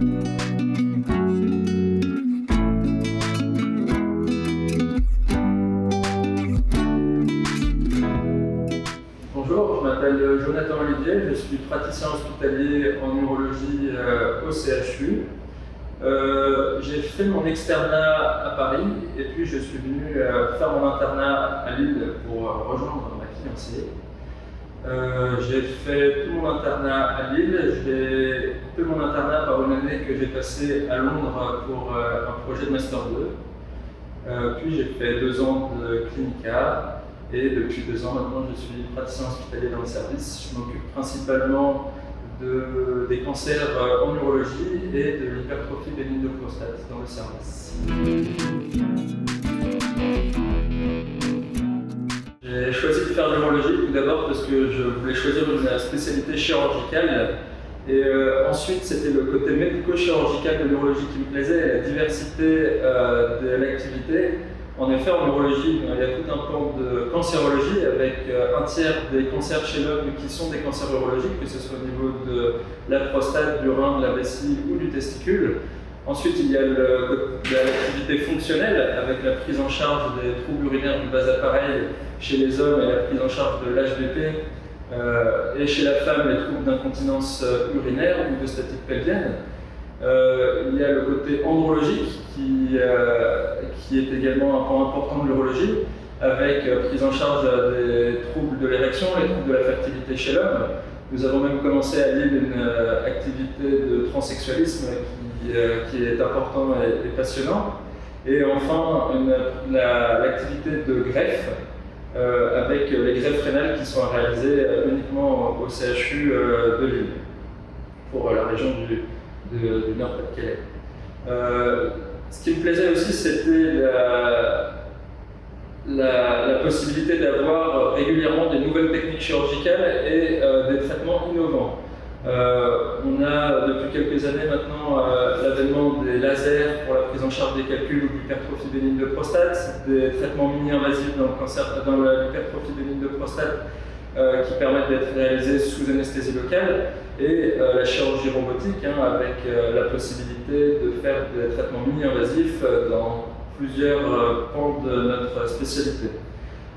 Bonjour, je m'appelle Jonathan Olivier, je suis praticien hospitalier en urologie au CHU. J'ai fait mon externat à Paris et puis je suis venu faire mon internat à Lille pour rejoindre ma fiancée. J'ai fait tout mon internat à Lille, j'ai coupé mon internat par une année que j'ai passée à Londres pour un projet de Master 2. Puis j'ai fait 2 ans de clinica. Et depuis 2 ans maintenant, je suis praticien hospitalier dans le service. Je m'occupe principalement des cancers en urologie et de l'hypertrophie bénigne de prostate dans le service. J'ai choisi de faire l'urologie tout d'abord parce que je voulais choisir une spécialité chirurgicale. Et ensuite, c'était le côté médico-chirurgical de l'urologie qui me plaisait et la diversité de l'activité. En effet, en urologie, il y a tout un pan de cancérologie avec un tiers des cancers chez l'homme qui sont des cancers urologiques, que ce soit au niveau de la prostate, du rein, de la vessie ou du testicule. Ensuite, il y a l'activité fonctionnelle avec la prise en charge des troubles urinaires du bas appareil chez les hommes et la prise en charge de l'HBP et chez la femme les troubles d'incontinence urinaire ou de statique pelvienne. Il y a le côté andrologique qui est également un pan important de l'urologie, avec prise en charge des troubles de l'érection, les troubles de la fertilité chez l'homme. Nous avons même commencé à Lille une activité de transsexualisme qui est important et passionnant. Et enfin, l'activité de greffe, avec les greffes rénales qui sont réalisées uniquement au CHU de Lille, pour la région du Nord-Pas-de-Calais. Ce qui me plaisait aussi, c'était la possibilité d'avoir régulièrement des nouvelles techniques chirurgicales et des traitements innovants. On a depuis quelques années maintenant l'avènement des lasers pour la prise en charge des calculs ou de l'hypertrophie bénigne de prostate, des traitements mini-invasifs dans l'hypertrophie bénigne de prostate qui permettent d'être réalisés sous anesthésie locale, et la chirurgie robotique avec la possibilité de faire des traitements mini-invasifs dans plusieurs pans de notre spécialité.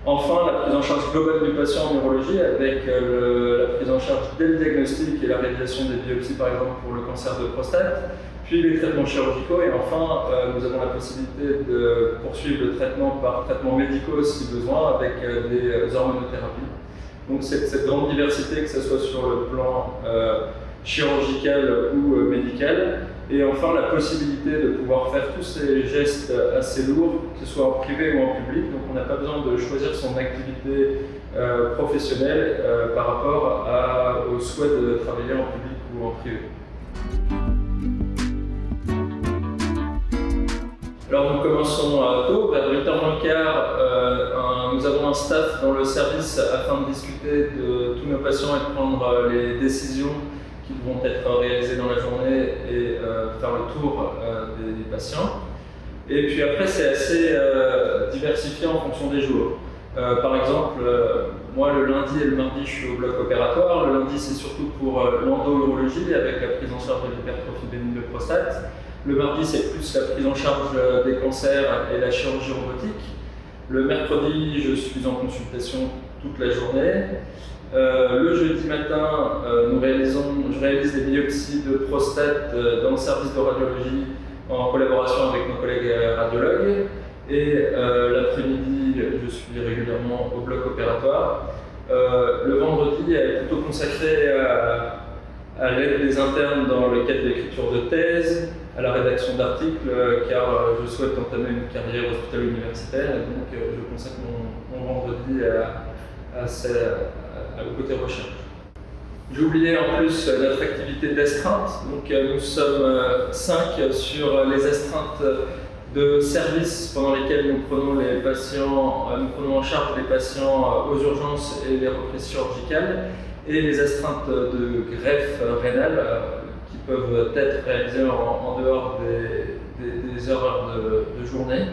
Enfin, la prise en charge globale du patient en urologie avec la prise en charge dès le diagnostic et la réalisation des biopsies par exemple pour le cancer de prostate, puis les traitements chirurgicaux, et enfin nous avons la possibilité de poursuivre le traitement par traitements médicaux si besoin avec des hormonothérapies. Donc cette grande diversité, que ce soit sur le plan chirurgical ou médical, et enfin la possibilité de pouvoir faire tous ces gestes assez lourds, que ce soit en privé ou en public. Donc on n'a pas besoin de choisir son activité professionnelle par rapport au souhait de travailler en public ou en privé. Alors nous commençons tôt, vers 8h15, nous avons un staff dans le service afin de discuter de tous nos patients et de prendre les décisions qui vont être réalisées dans la journée et faire le tour des patients. Et puis après, c'est assez diversifié en fonction des jours. Par exemple, moi le lundi et le mardi je suis au bloc opératoire. Le lundi c'est surtout pour l'endourologie avec la prise en charge de l'hypertrophie bénigne de prostate. Le mardi c'est plus la prise en charge des cancers et la chirurgie robotique. Le mercredi je suis en consultation toute la journée. Le jeudi matin je réalise des biopsies de prostate dans le service de radiologie en collaboration avec nos collègues radiologues. Et l'après-midi, je suis régulièrement au bloc opératoire. Le vendredi est plutôt consacré à l'aide des internes dans le cadre de l'écriture de thèse, à la rédaction d'articles, car je souhaite entamer une carrière hospitalière universitaire, et donc je consacre mon vendredi au côté recherche. J'ai oublié en plus notre activité d'astreinte. Donc nous sommes 5 sur les astreintes de service pendant lesquelles nous prenons en charge les patients aux urgences et les reprises chirurgicales, et les astreintes de greffe rénale qui peuvent être réalisées en dehors des heures de journée.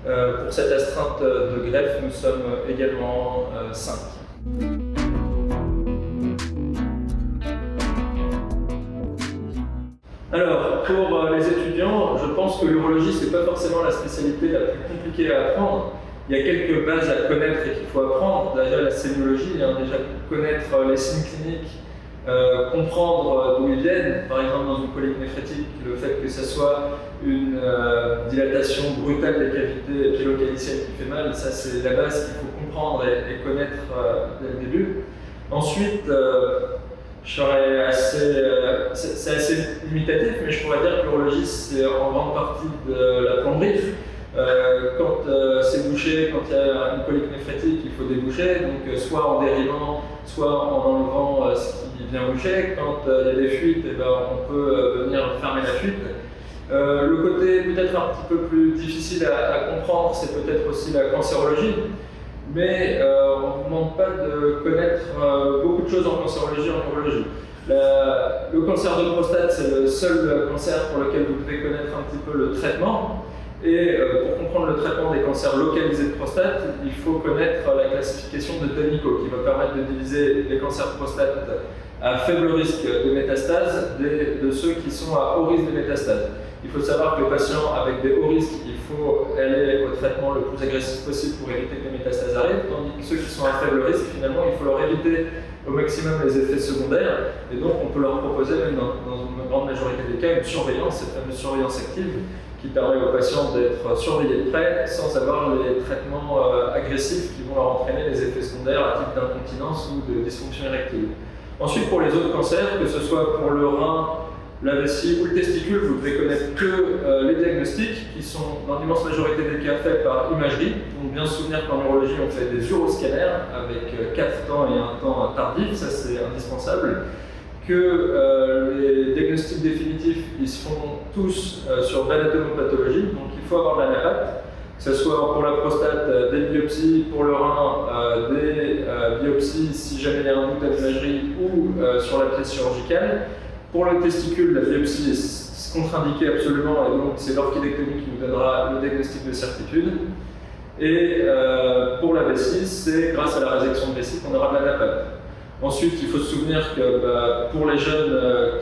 Pour cette astreinte de greffe, nous sommes également 5. Alors, pour les étudiants, je pense que l'urologie, c'est pas forcément la spécialité la plus compliquée à apprendre. Il y a quelques bases à connaître et qu'il faut apprendre. Déjà, la sémiologie, déjà connaître les signes cliniques, comprendre d'où ils viennent. Par exemple, dans une colique néphrétique, le fait que ce soit une dilatation brutale des cavités épilocaliciennes qui fait mal, ça c'est la base qu'il faut comprendre et connaître dès le début. Ensuite, c'est assez limitatif, mais je pourrais dire que l'urologie, c'est en grande partie de la plomberie. Quand c'est bouché, quand il y a une colique néphrétique, il faut déboucher, donc soit en dérivant, soit en enlevant ce qui vient boucher. Quand il y a des fuites, eh ben, on peut venir fermer la fuite. Le côté peut-être un petit peu plus difficile à comprendre, c'est peut-être aussi la cancérologie. Mais on ne vous demande pas de connaître beaucoup de choses en cancérologie, en urologie. Le cancer de prostate, c'est le seul cancer pour lequel vous devez connaître un petit peu le traitement. Et pour comprendre le traitement des cancers localisés de prostate, il faut connaître la classification de Danico, qui va permettre de diviser les cancers de prostate à faible risque de métastase de ceux qui sont à haut risque de métastase. Il faut savoir que les patients avec des hauts risques, il faut aller au traitement le plus agressif possible pour éviter que les métastases arrivent, tandis que ceux qui sont à faible risque, finalement, il faut leur éviter au maximum les effets secondaires, et donc on peut leur proposer, même dans une grande majorité des cas, une surveillance, cette fameuse surveillance active, qui permet aux patients d'être surveillés de près sans avoir les traitements agressifs qui vont leur entraîner des effets secondaires à titre d'incontinence ou de dysfonction érectile. Ensuite, pour les autres cancers, que ce soit pour le rein, la vessie ou le testicule, vous devez connaître que les diagnostics qui sont dans l'immense majorité des cas faits par imagerie. Donc bien se souvenir qu'en urologie on fait des uroscanners avec 4 temps et un temps tardif, ça c'est indispensable. Que les diagnostics définitifs ils se font tous sur l'anatomopathologie, donc il faut avoir de l'anapathe, que ce soit pour la prostate des biopsies, pour le rein des biopsies si jamais il y a un doute à l'imagerie ou sur la pièce chirurgicale. Pour le testicule, la biopsie est contre-indiquée absolument, et donc c'est l'orchidectomie qui nous donnera le diagnostic de certitude. Et pour la vessie, c'est grâce à la résection de vessie qu'on aura de l'anapathe. Ensuite, il faut se souvenir que pour les jeunes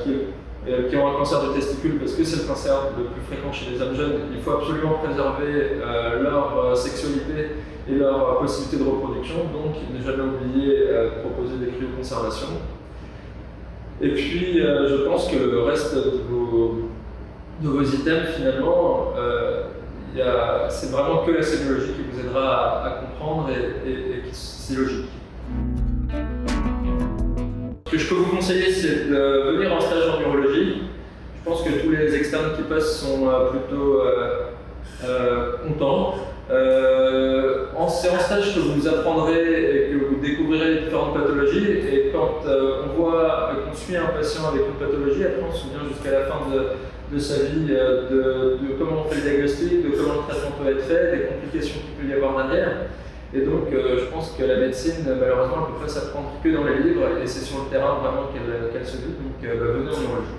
qui ont un cancer de testicule, parce que c'est le cancer le plus fréquent chez les hommes jeunes, il faut absolument préserver leur sexualité et leur possibilité de reproduction, donc ne jamais oublier de proposer des cryoconservations. Et puis, je pense que le reste de vos items, finalement, c'est vraiment que la sémiologie qui vous aidera à comprendre et c'est logique. Ce que je peux vous conseiller, c'est de venir en stage en urologie. Je pense que tous les externes qui passent sont plutôt contents. C'est en stage que vous apprendrez et que vous découvrirez différentes pathologies, et quand qu'on suit un patient avec une pathologie, après on se souvient jusqu'à la fin de sa vie de comment on fait le diagnostic, de comment le traitement peut être fait, des complications qu'il peut y avoir derrière. Et donc je pense que la médecine, malheureusement, elle ne peut pas s'apprendre que dans les livres, et c'est sur le terrain vraiment qu'elle se vit, donc venez en urologie.